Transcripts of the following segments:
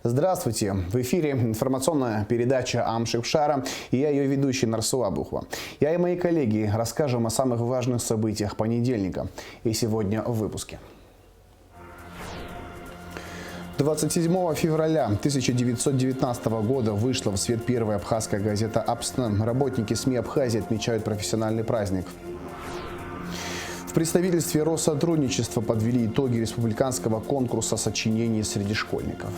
Здравствуйте! В эфире информационная передача «Амшикшара» и я ее ведущий Нарсуа Бухва. Я и мои коллеги расскажем о самых важных событиях понедельника. И сегодня в выпуске. 27 февраля 1919 года вышла в свет первая абхазская газета «Апсна». Работники СМИ Абхазии отмечают профессиональный праздник. В представительстве Россотрудничества подвели итоги республиканского конкурса сочинений среди школьников.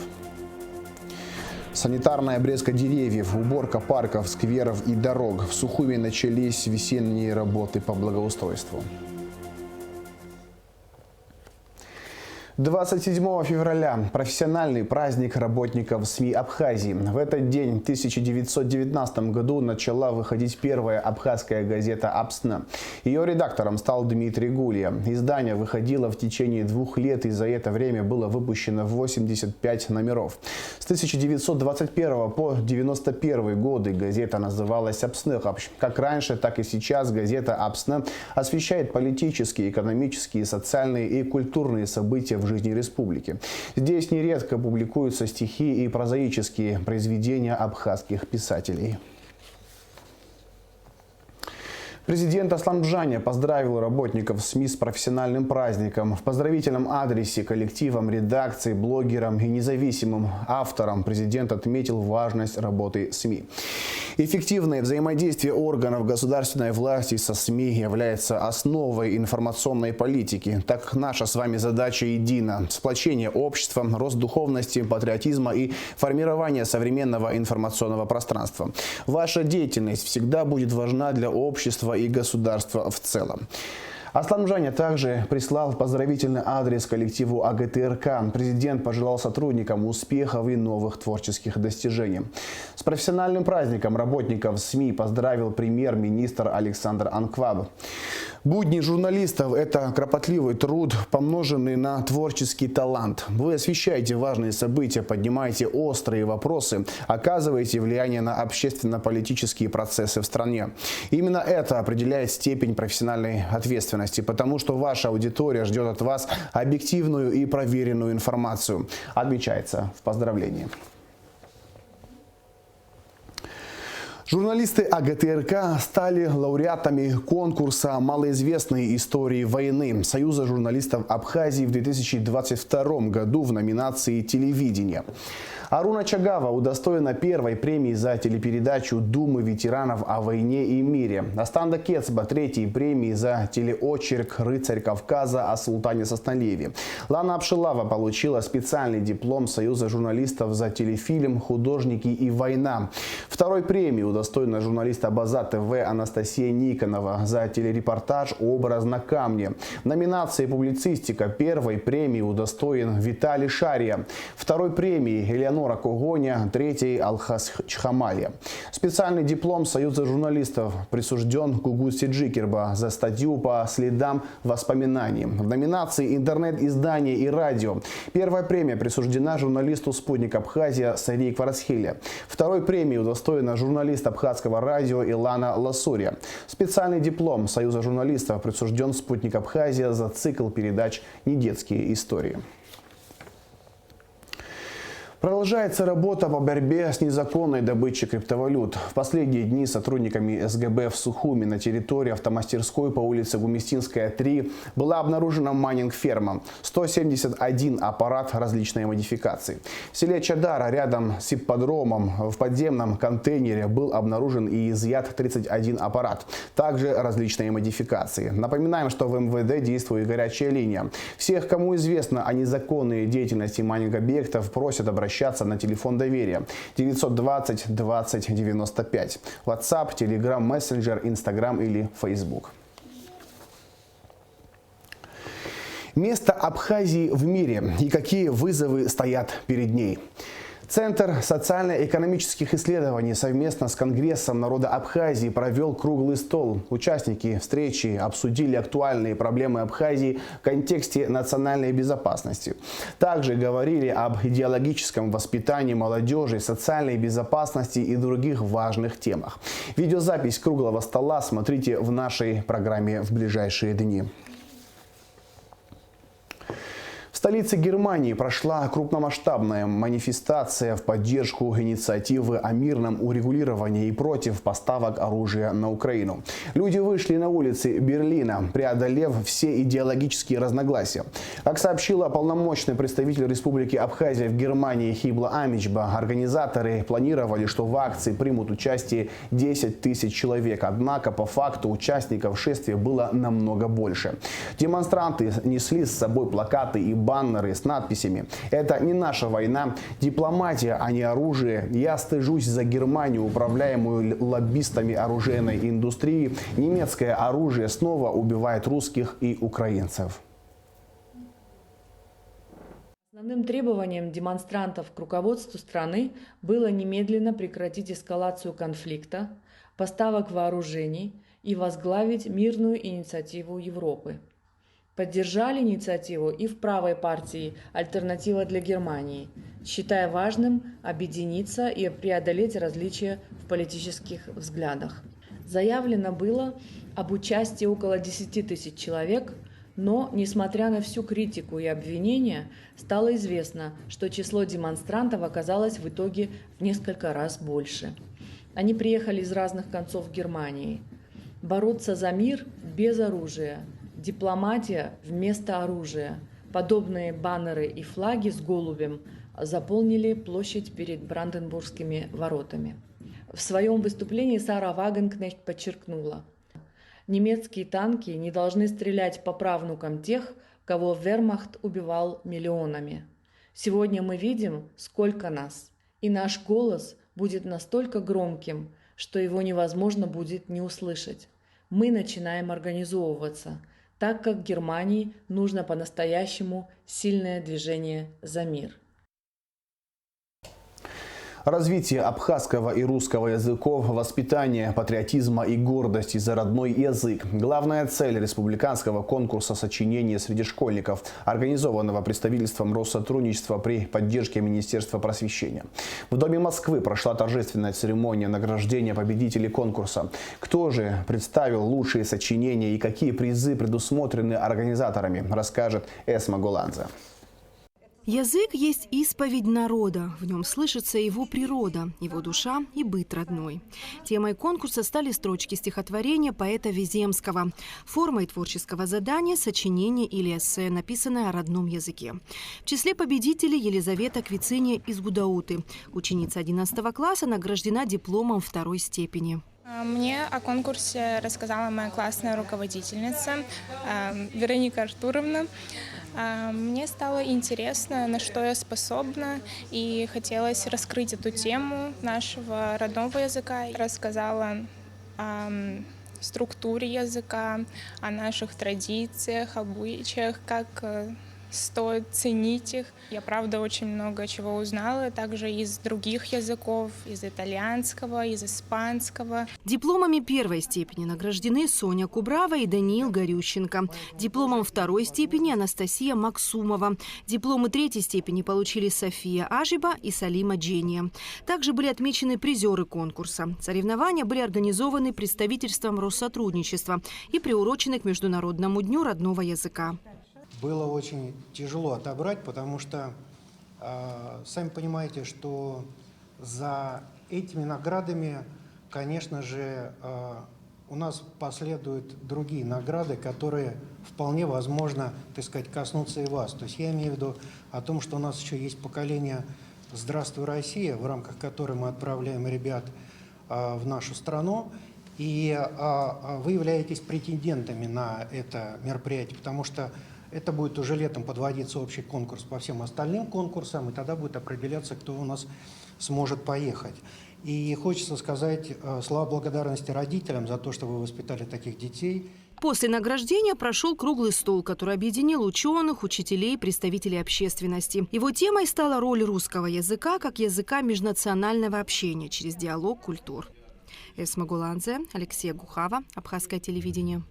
Санитарная обрезка деревьев, уборка парков, скверов и дорог. В Сухуми начались весенние работы по благоустройству. 27 февраля – профессиональный праздник работников СМИ Абхазии. В этот день, в 1919 году, начала выходить первая абхазская газета «Апсна». Ее редактором стал Дмитрий Гулья. Издание выходило в течение 2 лет, и за это время было выпущено 85 номеров. С 1921 по 1991 годы газета называлась «Апсны». Как раньше, так и сейчас газета «Апсна» освещает политические, экономические, социальные и культурные события в жизни республики. Здесь нередко публикуются стихи и прозаические произведения абхазских писателей. Президент Аслан Бжаня поздравил работников СМИ с профессиональным праздником. В поздравительном адресе коллективам, редакции, блогерам и независимым авторам президент отметил важность работы СМИ. Эффективное взаимодействие органов государственной власти со СМИ является основой информационной политики. Так как наша с вами задача едина – сплочение общества, рост духовности, патриотизма и формирование современного информационного пространства. Ваша деятельность всегда будет важна для общества и государства в целом. Аслан Бжаня также прислал поздравительный адрес коллективу АГТРК. Президент пожелал сотрудникам успехов и новых творческих достижений. С профессиональным праздником работников СМИ поздравил премьер-министр Александр Анкваб. Будни журналистов – это кропотливый труд, помноженный на творческий талант. Вы освещаете важные события, поднимаете острые вопросы, оказываете влияние на общественно-политические процессы в стране. Именно это определяет степень профессиональной ответственности, потому что ваша аудитория ждет от вас объективную и проверенную информацию, отмечается в поздравлении. Журналисты АГТРК стали лауреатами конкурса малоизвестной истории войны Союза журналистов Абхазии в 2022 году в номинации «Телевидение». Аруна Чагава удостоена первой премии за телепередачу «Думы ветеранов о войне и мире». Астанда Кецба – 3-й премии за телеочерк «Рыцарь Кавказа» о султане Сасналиеве. Лана Апшилава получила специальный диплом Союза журналистов за телефильм «Художники и война». 2-й премии удостоена журналиста База ТВ Анастасия Никонова за телерепортаж «Образ на камне». В номинации «Публицистика» 1-й премии удостоен Виталий Шария. 2-й премии Элеонора Когоня, 3-й Алхас Чхамалья. Специальный диплом Союза журналистов присужден Кугуси Джикерба за статью по следам воспоминаний. В номинации «Интернет-издание и радио» 1-я премия присуждена журналисту «Спутник Абхазия» Сарии Кварцхеле. 2-й премии удостоена журналист абхазского радио Илана Ласурия. Специальный диплом Союза журналистов присужден «Спутник Абхазия» за цикл передач «Недетские истории». Продолжается работа по борьбе с незаконной добычей криптовалют. В последние дни сотрудниками СГБ в Сухуми на территории автомастерской по улице Гумистинская, 3 была обнаружена майнинг-ферма. 171 аппарат различной модификации. В селе Чадара, рядом с ипподромом, в подземном контейнере был обнаружен и изъят 31 аппарат. Также различные модификации. Напоминаем, что в МВД действует горячая линия. Всех, кому известно о незаконной деятельности майнинг-объектов, просят обращаться на телефон доверия 920 20 95. WhatsApp, Telegram, Messenger, Instagram или Facebook. Место Абхазии в мире и какие вызовы стоят перед ней. Центр социально-экономических исследований совместно с Конгрессом народа Абхазии провел круглый стол. Участники встречи обсудили актуальные проблемы Абхазии в контексте национальной безопасности. Также говорили об идеологическом воспитании молодежи, социальной безопасности и других важных темах. Видеозапись круглого стола смотрите в нашей программе в ближайшие дни. В столице Германии прошла крупномасштабная манифестация в поддержку инициативы о мирном урегулировании и против поставок оружия на Украину. Люди вышли на улицы Берлина, преодолев все идеологические разногласия. Как сообщила полномочный представитель Республики Абхазия в Германии Хибла Амичба, организаторы планировали, что в акции примут участие 10 тысяч человек. Однако по факту участников шествия было намного больше. Демонстранты несли с собой плакаты и баннеры с надписями: «Это не наша война, дипломатия, а не оружие. Я стыжусь за Германию, управляемую лоббистами оружейной индустрии. Немецкое оружие снова убивает русских и украинцев». Основным требованием демонстрантов к руководству страны было немедленно прекратить эскалацию конфликта, поставок вооружений и возглавить мирную инициативу Европы. Поддержали инициативу и в правой партии «Альтернатива для Германии», считая важным объединиться и преодолеть различия в политических взглядах. Заявлено было об участии около 10 тысяч человек, но, несмотря на всю критику и обвинения, стало известно, что число демонстрантов оказалось в итоге в несколько раз больше. Они приехали из разных концов Германии. Бороться за мир без оружия, дипломатия вместо оружия. Подобные баннеры и флаги с голубем заполнили площадь перед Бранденбургскими воротами. В своем выступлении Сара Вагенкнехт подчеркнула: немецкие танки не должны стрелять по правнукам тех, кого вермахт убивал миллионами. Сегодня мы видим, сколько нас, и наш голос будет настолько громким, что его невозможно будет не услышать. Мы начинаем организовываться, так как Германии нужно по-настоящему сильное движение за мир. Развитие абхазского и русского языков, воспитание патриотизма и гордости за родной язык – главная цель республиканского конкурса сочинений среди школьников, организованного представительством Россотрудничества при поддержке Министерства просвещения. В Доме Москвы прошла торжественная церемония награждения победителей конкурса. Кто же представил лучшие сочинения и какие призы предусмотрены организаторами, расскажет Эсма Голанзе. Язык есть исповедь народа. В нем слышится его природа, его душа и быт родной. Темой конкурса стали строчки стихотворения поэта Веземского. Формой творческого задания – сочинение или эссе, написанное о родном языке. В числе победителей Елизавета Квициния из Гудауты. Ученица 11 класса награждена дипломом 2-й степени. Мне о конкурсе рассказала моя классная руководительница Вероника Артуровна. Мне стало интересно, на что я способна, и хотелось раскрыть эту тему нашего родного языка. Рассказала о структуре языка, о наших традициях, обычаях, как стоит ценить их. Я, правда, очень много чего узнала, также из других языков, из итальянского, из испанского. Дипломами 1-й степени награждены Соня Кубрава и Даниил Горющенко. Дипломом 2-й степени Анастасия Максумова. Дипломы 3-й степени получили София Ажиба и Салима Джения. Также были отмечены призеры конкурса. Соревнования были организованы представительством Россотрудничества и приурочены к Международному дню родного языка. Было очень тяжело отобрать, потому что, сами понимаете, что за этими наградами, конечно же, у нас последуют другие награды, которые вполне возможно, так сказать, коснутся и вас. То есть я имею в виду о том, что у нас еще есть поколение «Здравствуй, Россия», в рамках которой мы отправляем ребят в нашу страну. И вы являетесь претендентами на это мероприятие, потому что это будет уже летом подводиться общий конкурс по всем остальным конкурсам, и тогда будет определяться, кто у нас сможет поехать. И хочется сказать слова благодарности родителям за то, что вы воспитали таких детей. После награждения прошел круглый стол, который объединил ученых, учителей, представителей общественности. Его темой стала роль русского языка как языка межнационального общения через диалог культур. Эсма Голанзе, Алексей Гухава, Абхазское телевидение.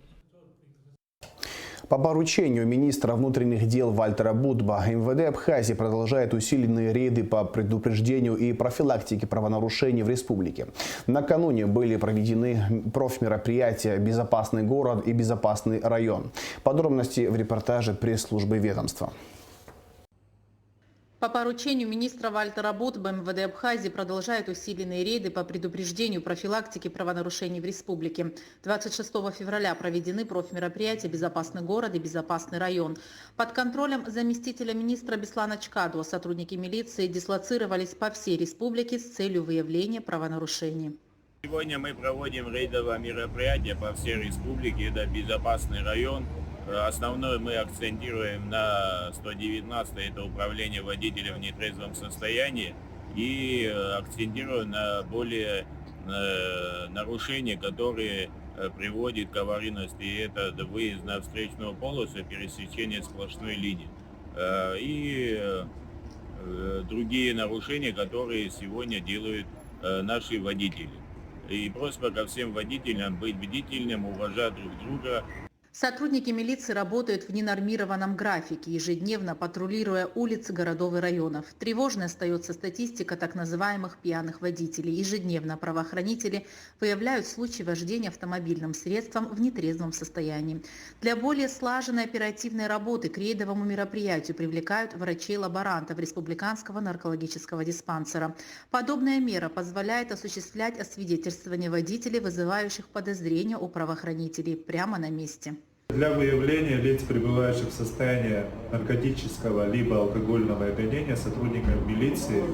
По поручению министра внутренних дел Вальтера Будба МВД Абхазии продолжает усиленные рейды по предупреждению и профилактике правонарушений в республике. Накануне были проведены профмероприятия «Безопасный город» и «Безопасный район». Подробности в репортаже пресс-службы ведомства. По поручению министра Вальтера Ботба МВД Абхазии продолжают усиленные рейды по предупреждению профилактики правонарушений в республике. 26 февраля проведены профмероприятия «Безопасный город» и «Безопасный район». Под контролем заместителя министра Беслана Чкадова сотрудники милиции дислоцировались по всей республике с целью выявления правонарушений. Сегодня мы проводим рейдовое мероприятие по всей республике. Это «Безопасный район». Основное мы акцентируем на 119, это управление водителем в нетрезвом состоянии, и акцентируем на более нарушения, которые приводят к аварийности. Это выезд на встречную полосу, пересечение сплошной линии. И другие нарушения, которые сегодня делают наши водители. И просьба ко всем водителям быть бдительным, уважать друг друга. Сотрудники милиции работают в ненормированном графике, ежедневно патрулируя улицы городов и районов. Тревожной остается статистика так называемых пьяных водителей. Ежедневно правоохранители выявляют случаи вождения автомобильным средством в нетрезвом состоянии. Для более слаженной оперативной работы к рейдовому мероприятию привлекают врачей-лаборантов Республиканского наркологического диспансера. Подобная мера позволяет осуществлять освидетельствование водителей, вызывающих подозрения у правоохранителей, прямо на месте. Для выявления лиц, пребывающих в состоянии наркотического либо алкогольного опьянения, сотрудниками милиции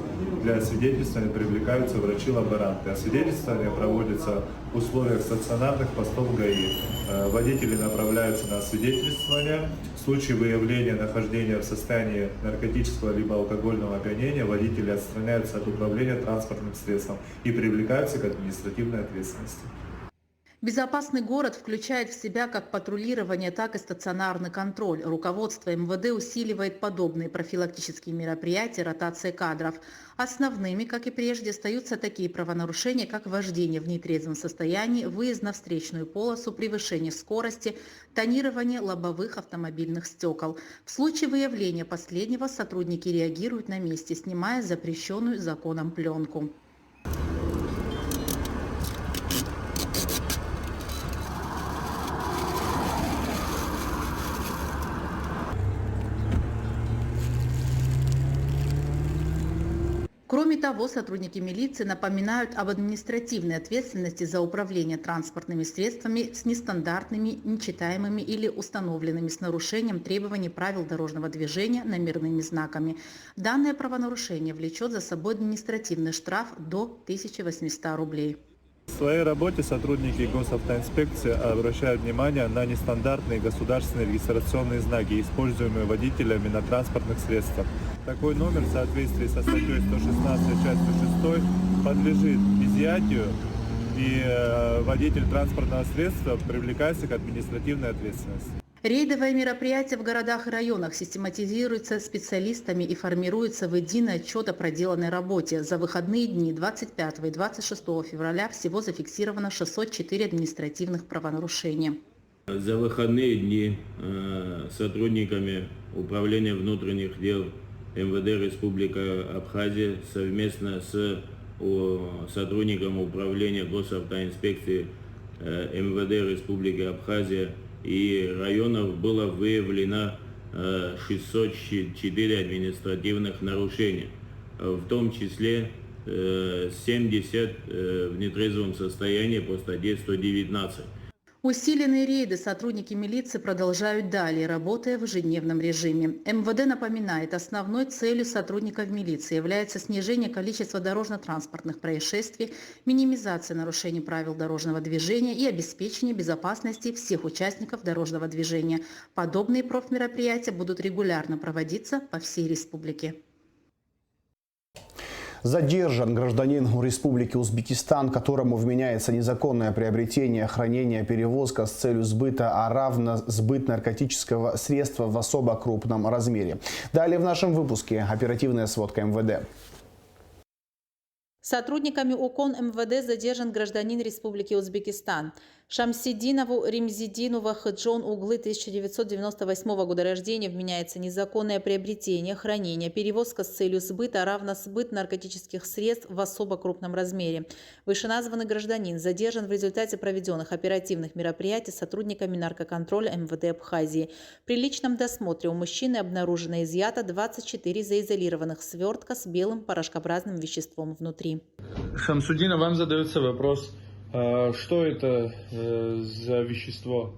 для освидетельствования привлекаются врачи-лаборанты. Освидетельствование проводится в условиях стационарных постов ГАИ. Водители направляются на освидетельствование. В случае выявления нахождения в состоянии наркотического либо алкогольного опьянения водители отстраняются от управления транспортным средством и привлекаются к административной ответственности. Безопасный город включает в себя как патрулирование, так и стационарный контроль. Руководство МВД усиливает подобные профилактические мероприятия, ротация кадров. Основными, как и прежде, остаются такие правонарушения, как вождение в нетрезвом состоянии, выезд на встречную полосу, превышение скорости, тонирование лобовых автомобильных стекол. В случае выявления последнего сотрудники реагируют на месте, снимая запрещенную законом пленку. Кроме того, сотрудники милиции напоминают об административной ответственности за управление транспортными средствами с нестандартными, нечитаемыми или установленными с нарушением требований правил дорожного движения номерными знаками. Данное правонарушение влечет за собой административный штраф до 1800 рублей. В своей работе сотрудники госавтоинспекции обращают внимание на нестандартные государственные регистрационные знаки, используемые водителями на транспортных средствах. Такой номер в соответствии со статьей 116 частью 6 подлежит изъятию, и водитель транспортного средства привлекается к административной ответственности. Рейдовые мероприятия в городах и районах систематизируются специалистами и формируются в единый отчет о проделанной работе. За выходные дни 25 и 26 февраля всего зафиксировано 604 административных правонарушения. За выходные дни сотрудниками Управления внутренних дел МВД Республика Абхазия совместно с сотрудником Управления госавтоинспекции МВД Республики Абхазия и районов было выявлено 604 административных нарушения, в том числе 70 в нетрезвом состоянии по статье 119. Усиленные рейды сотрудники милиции продолжают далее, работая в ежедневном режиме. МВД напоминает, основной целью сотрудников милиции является снижение количества дорожно-транспортных происшествий, минимизация нарушений правил дорожного движения и обеспечение безопасности всех участников дорожного движения. Подобные профмероприятия будут регулярно проводиться по всей республике. Задержан гражданин Республики Узбекистан, которому вменяется незаконное приобретение, хранение, перевозка с целью сбыта, а равно сбыт наркотического средства в особо крупном размере. Далее в нашем выпуске оперативная сводка МВД. Сотрудниками УКОН МВД задержан гражданин Республики Узбекистан. Шамсидинову Римзидину Вахиджон Углы 1998 года рождения вменяется незаконное приобретение, хранение, перевозка с целью сбыта, равно сбыт наркотических средств в особо крупном размере. Вышеназванный гражданин задержан в результате проведенных оперативных мероприятий сотрудниками наркоконтроля МВД Абхазии. При личном досмотре у мужчины обнаружено и изъято 24 заизолированных свертка с белым порошкообразным веществом внутри. Шамсудина, вам задается вопрос, что это за вещество?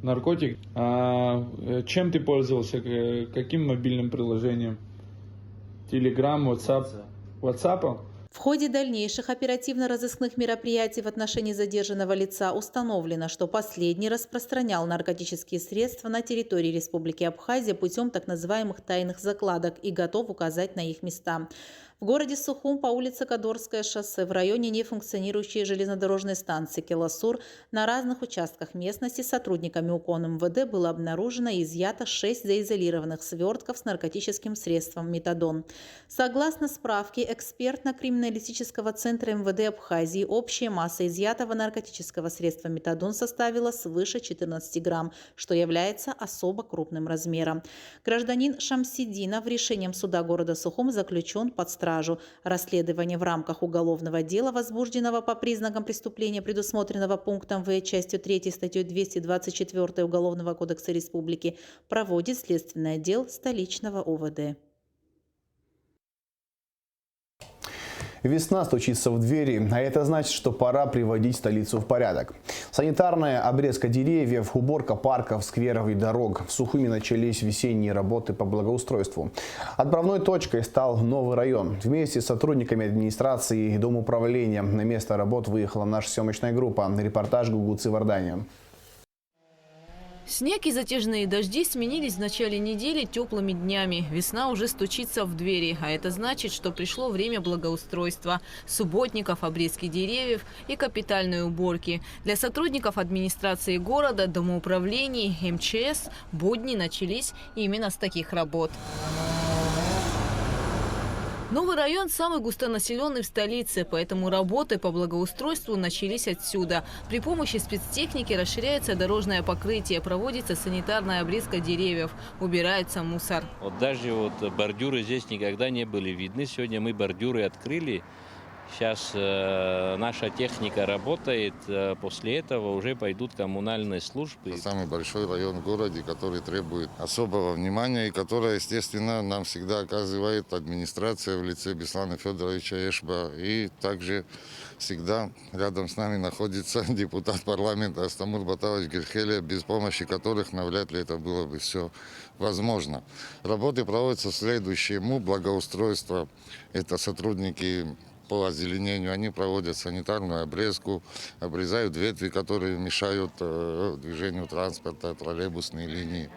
Наркотик. Чем ты пользовался? Каким мобильным приложением? Телеграм, WhatsApp? WhatsApp? В ходе дальнейших оперативно-розыскных мероприятий в отношении задержанного лица установлено, что последний распространял наркотические средства на территории Республики Абхазия путем так называемых тайных закладок и готов указать на их места. В городе Сухум по улице Кадорское шоссе в районе нефункционирующей железнодорожной станции Келасур на разных участках местности сотрудниками УКОН МВД было обнаружено и изъято 6 заизолированных свертков с наркотическим средством метадон. Согласно справке экспертно-криминалистического центра МВД Абхазии, общая масса изъятого наркотического средства метадон составила свыше 14 грамм, что является особо крупным размером. Гражданин Шамсидинов решением суда города Сухум заключен под стражу. Расследование в рамках уголовного дела, возбужденного по признакам преступления, предусмотренного пунктом В частью 3 статьей 224 Уголовного кодекса Республики, проводит следственный отдел столичного УВД. Весна стучится в двери, а это значит, что пора приводить столицу в порядок. Санитарная обрезка деревьев, уборка парков, скверов и дорог. В Сухуми начались весенние работы по благоустройству. Отправной точкой стал новый район. Вместе с сотрудниками администрации и домоуправления на место работ выехала наша съемочная группа. Репортаж Гугуцы Вардания. Снег и затяжные дожди сменились в начале недели теплыми днями. Весна уже стучится в двери, а это значит, что пришло время благоустройства, субботников, обрезки деревьев и капитальной уборки. Для сотрудников администрации города, домоуправлений, МЧС будни начались именно с таких работ. Новый район самый густонаселенный в столице, поэтому работы по благоустройству начались отсюда. При помощи спецтехники расширяется дорожное покрытие, проводится санитарная обрезка деревьев, убирается мусор. Вот даже бордюры здесь никогда не были видны. Сегодня мы бордюры открыли. Сейчас наша техника работает, после этого уже пойдут коммунальные службы. Это самый большой район в городе, который требует особого внимания и который, естественно, нам всегда оказывает администрация в лице Беслана Федоровича Эшба. И также всегда рядом с нами находится депутат парламента Астамур Баталович Гельхелия, без помощи которых навряд ли это было бы все возможно. Работы проводятся следующему. Благоустройство – это сотрудники по озеленению, они проводят санитарную обрезку, обрезают ветви, которые мешают движению транспорта, троллейбусные линии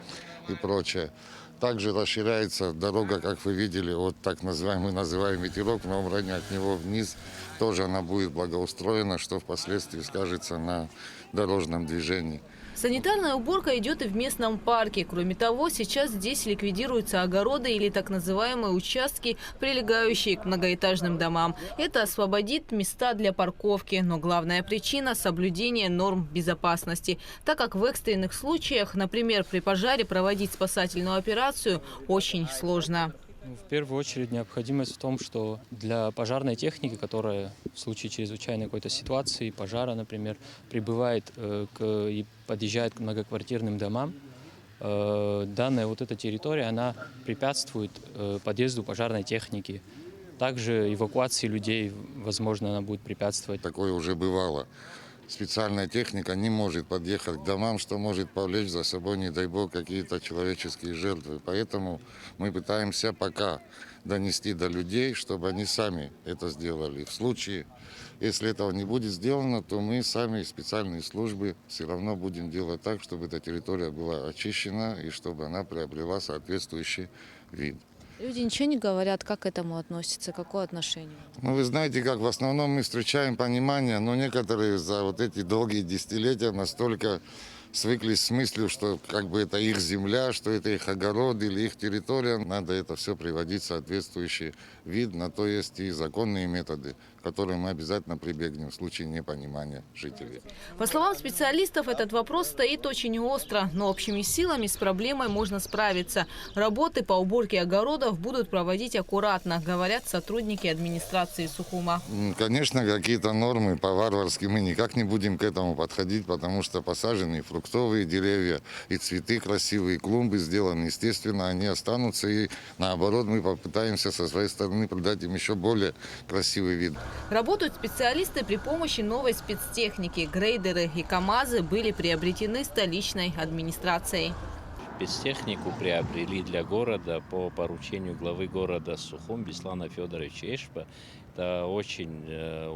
и прочее. Также расширяется дорога, как вы видели, вот так называемый, ветерок в новом районе, от него вниз. Тоже она будет благоустроена, что впоследствии скажется на дорожном движении. Санитарная уборка идет и в местном парке. Кроме того, сейчас здесь ликвидируются огороды или так называемые участки, прилегающие к многоэтажным домам. Это освободит места для парковки. Но главная причина – соблюдение норм безопасности. Так как в экстренных случаях, например, при пожаре, проводить спасательную операцию очень сложно. В первую очередь необходимость в том, что для пожарной техники, которая в случае чрезвычайной какой-то ситуации, пожара, например, прибывает и подъезжает к многоквартирным домам, данная эта территория, она препятствует подъезду пожарной техники. Также эвакуации людей, возможно, она будет препятствовать. Такое уже бывало. Специальная техника не может подъехать к домам, что может повлечь за собой, не дай бог, какие-то человеческие жертвы. Поэтому мы пытаемся пока донести до людей, чтобы они сами это сделали. В случае, если этого не будет сделано, то мы сами, специальные службы, все равно будем делать так, чтобы эта территория была очищена и чтобы она приобрела соответствующий вид. Люди ничего не говорят, как к этому относятся, какое отношение? Вы знаете, как в основном мы встречаем понимание, но некоторые за эти долгие десятилетия настолько свыклись с мыслью, что это их земля, что это их огород или их территория. Надо это все приводить в соответствующий вид, на то есть и законные методы, которой мы обязательно прибегнем в случае непонимания жителей. По словам специалистов, этот вопрос стоит очень остро, но общими силами с проблемой можно справиться. Работы по уборке огородов будут проводить аккуратно, говорят сотрудники администрации Сухума. Конечно, какие-то нормы по-варварски мы никак не будем к этому подходить, потому что посажены фруктовые деревья, и цветы красивые, и клумбы сделаны. Естественно, они останутся, и наоборот мы попытаемся со своей стороны придать им еще более красивый вид. Работают специалисты при помощи новой спецтехники. Грейдеры и КАМАЗы были приобретены столичной администрацией. Спецтехнику приобрели для города по поручению главы города Сухум Беслана Федоровича Эшба. Это очень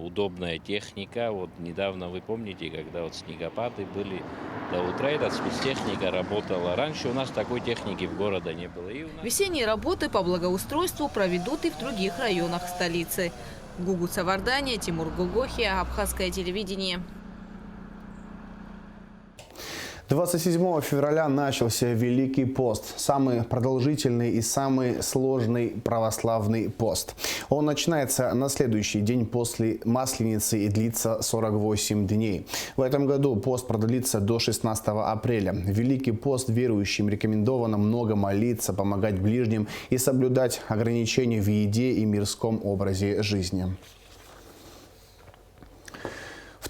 удобная техника. Вот недавно, вы помните, когда вот снегопады были, до утра эта спецтехника работала. Раньше у нас такой техники в городе не было. Весенние работы по благоустройству проведут и в других районах столицы. Гугут Савардания, Тимур Гугохия, Абхазское телевидение. 27 февраля начался Великий пост, самый продолжительный и самый сложный православный пост. Он начинается на следующий день после Масленицы и длится 48 дней. В этом году пост продлится до 16 апреля. Великий пост верующим рекомендовано много молиться, помогать ближним и соблюдать ограничения в еде и мирском образе жизни.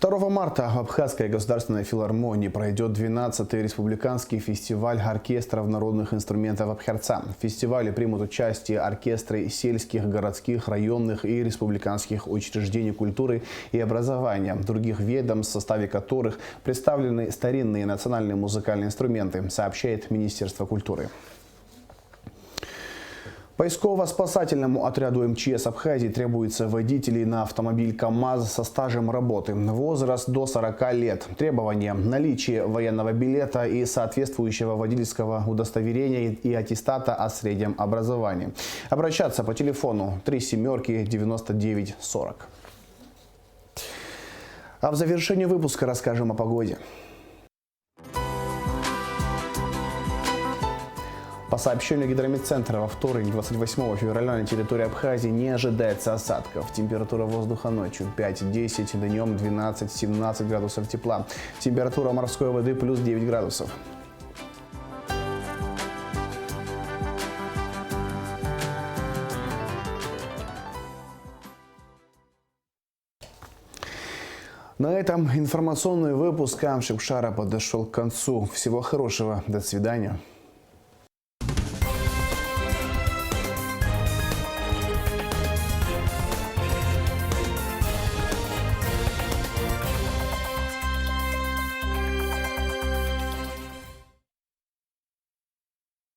2 марта в Абхазской государственной филармонии пройдет 12-й республиканский фестиваль оркестров народных инструментов Абхерца. В фестивале примут участие оркестры сельских, городских, районных и республиканских учреждений культуры и образования, других ведомств, в составе которых представлены старинные национальные музыкальные инструменты, сообщает Министерство культуры. Поисково-спасательному отряду МЧС Абхазии требуется водителей на автомобиль КАМАЗ со стажем работы. Возраст до 40 лет. Требования: наличие военного билета и соответствующего водительского удостоверения и аттестата о среднем образовании. Обращаться по телефону 37 99 40. А в завершении выпуска расскажем о погоде. По сообщению гидрометцентра, во вторник, 28 февраля, на территории Абхазии не ожидается осадков. Температура воздуха ночью 5-10, днем 12-17 градусов тепла. Температура морской воды плюс 9 градусов. На этом информационный выпуск Амшипшара подошел к концу. Всего хорошего. До свидания.